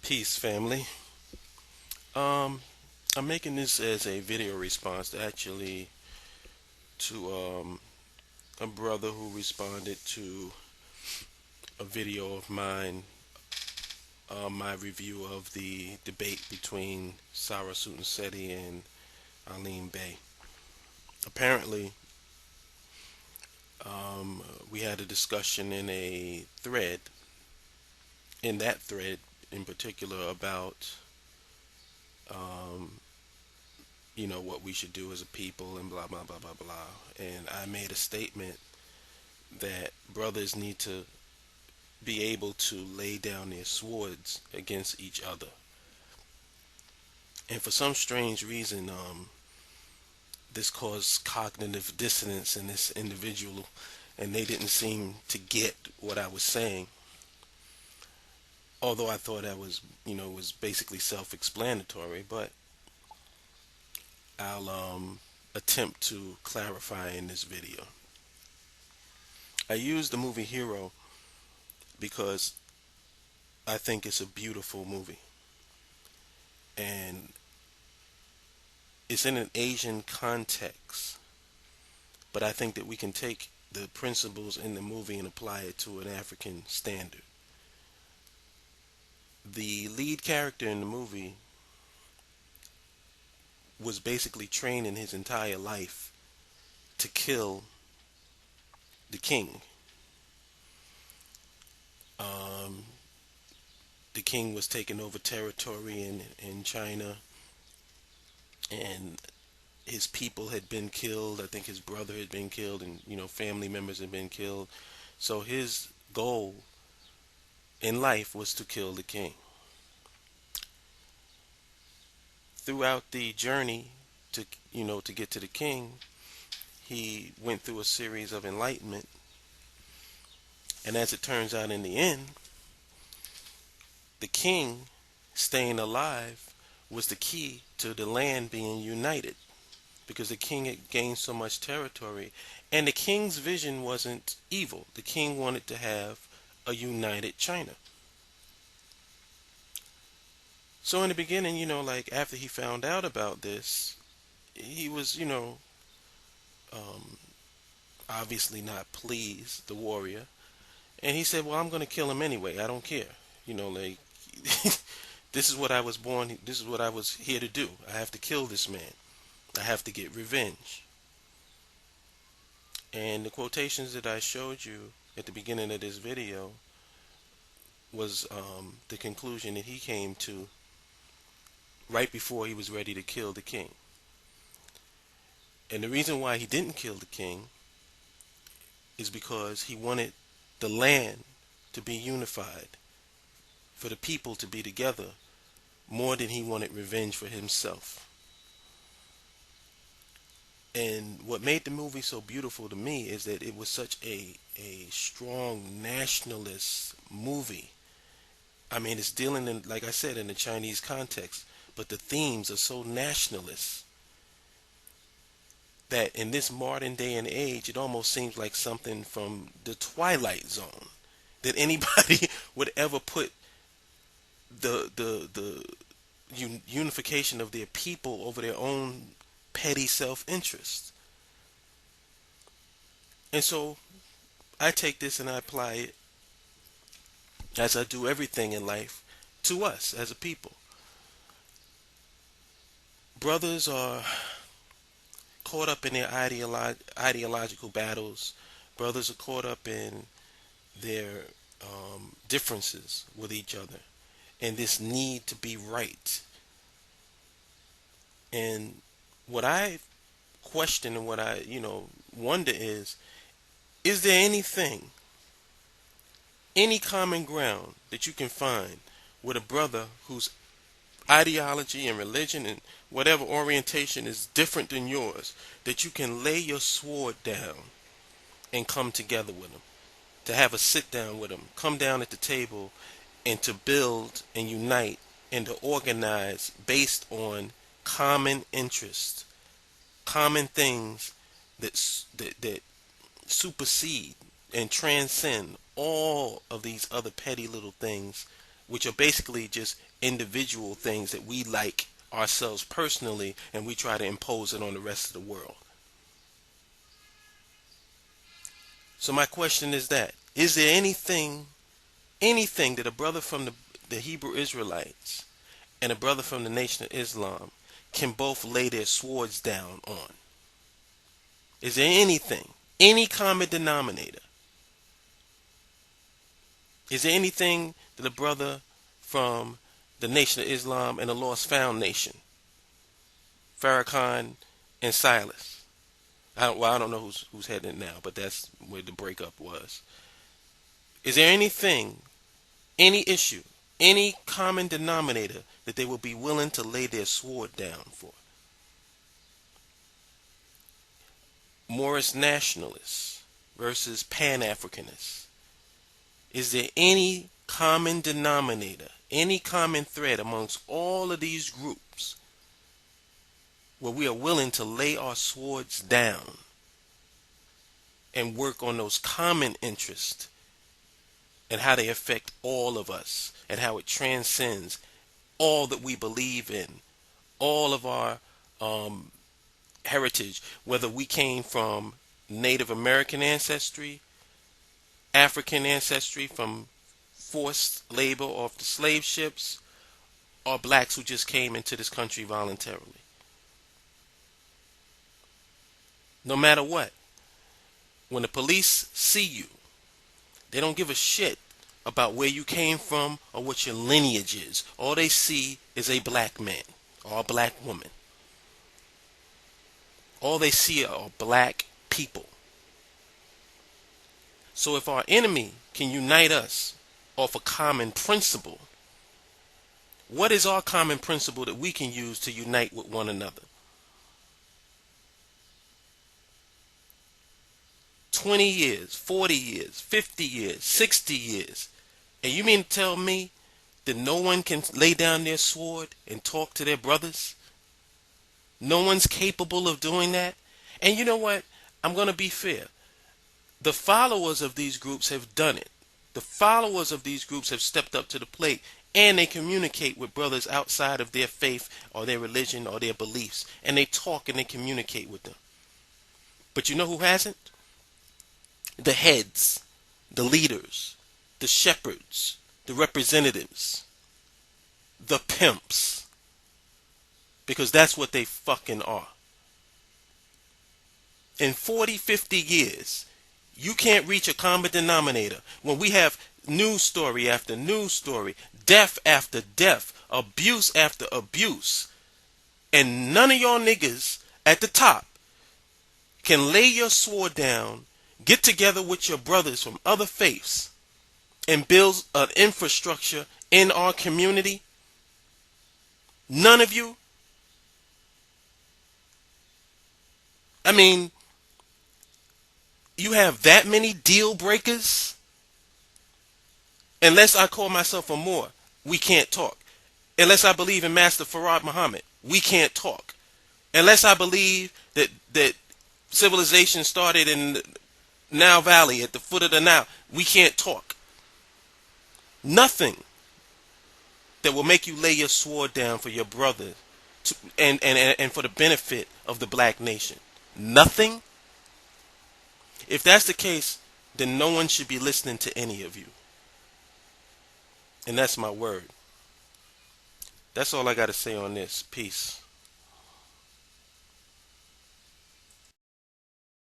Peace, family. Um, I'm making this as a video response to a brother who responded to a video of mine, my review of the debate between Sarah Sutanseti and Aline Bay. Apparently, we had a discussion in a thread, in that thread in particular, about um, what we should do as a people and blah blah blah blah blah. And I made a statement that brothers need to be able to lay down their swords against each other. And for some strange reason, this caused cognitive dissonance in this individual, and they didn't seem to get what I was saying. Although I thought that was basically self-explanatory, but I'll attempt to clarify in this video. I used the movie Hero because I think it's a beautiful movie, and it's in an Asian context, but I think that we can take the principles in the movie and apply it to an African standard. The lead character in the movie was basically training his entire life to kill the king. Um, the king was taking over territory in China, and his people had been killed. I think his brother had been killed, and family members had been killed. So his goal in life was to kill the king. Throughout the journey to get to the king, he went through a series of enlightenment, and as it turns out, in the end, the king staying alive was the key to the land being united, because the king had gained so much territory, and the king's vision wasn't evil. The king wanted to have a united China. So in the beginning, like after he found out about this, he was, um, obviously not pleased, the warrior, and he said, "Well, I'm going to kill him anyway. I don't care. Like this is what I was born. This is what I was here to do. I have to kill this man. I have to get revenge." And the quotations that I showed you at the beginning of this video was the conclusion that he came to right before he was ready to kill the king. And the reason why he didn't kill the king is because he wanted the land to be unified, for the people to be together, more than he wanted revenge for himself. And what made the movie so beautiful to me is that it was such a strong nationalist movie. I mean, it's dealing in, like I said, in the Chinese context, but the themes are so nationalist that in this modern day and age, it almost seems like something from the Twilight Zone, that anybody would ever put the unification of their people over their own petty self-interest. And so I take this and I apply it, as I do everything in life, to us as a people. Brothers are caught up in their ideological battles. Brothers are caught up in their differences with each other, and this need to be right. And what I question and what I, wonder is there anything, any common ground that you can find with a brother whose ideology and religion and whatever orientation is different than yours, that you can lay your sword down and come together with them, to have a sit down with them, come down at the table, and to build and unite and to organize based on common interests, common things that supersede and transcend all of these other petty little things, which are basically just individual things that we like ourselves personally, and we try to impose it on the rest of the world. So my question is that, is there anything that a brother from the Hebrew Israelites and a brother from the Nation of Islam can both lay their swords down on? Is there anything, any common denominator? Is there anything that a brother from the Nation of Islam and the Lost Found Nation, Farrakhan and Silas? I don't know who's heading it now, but that's where the breakup was. Is there anything, any issue, any common denominator that they will be willing to lay their sword down for? Morris nationalists versus Pan-Africanists. Is there any common denominator, any common thread amongst all of these groups where we are willing to lay our swords down and work on those common interests and how they affect all of us and how it transcends all that we believe in, all of our heritage, whether we came from Native American ancestry, African ancestry from forced labor off the slave ships, or blacks who just came into this country voluntarily. No matter what, when the police see you, they don't give a shit about where you came from or what your lineage is. All they see is a black man or a black woman. All they see are black people. So if our enemy can unite us off a common principle, what is our common principle that we can use to unite with one another? 20 years, 40 years, 50 years, 60 years. And you mean to tell me that no one can lay down their sword and talk to their brothers? No one's capable of doing that? And you know what? I'm going to be fair. The followers of these groups have done it. The followers of these groups have stepped up to the plate, and they communicate with brothers outside of their faith or their religion or their beliefs. And they talk and they communicate with them. But you know who hasn't? The heads, the leaders, the shepherds, the representatives, the pimps. Because that's what they fucking are. In 40, 50 years, you can't reach a common denominator when we have news story after news story, death after death, abuse after abuse. And none of y'all niggas at the top can lay your sword down, get together with your brothers from other faiths, and build an infrastructure in our community. None of you. I mean, you have that many deal breakers? Unless I call myself a Moor, we can't talk. Unless I believe in Master Farad Muhammad, we can't talk. Unless I believe that civilization started in the Nile Valley at the foot of the Nile, we can't talk. Nothing that will make you lay your sword down for your brother and for the benefit of the black nation. Nothing. If that's the case, then no one should be listening to any of you. And that's my word. That's all I got to say on this. Peace.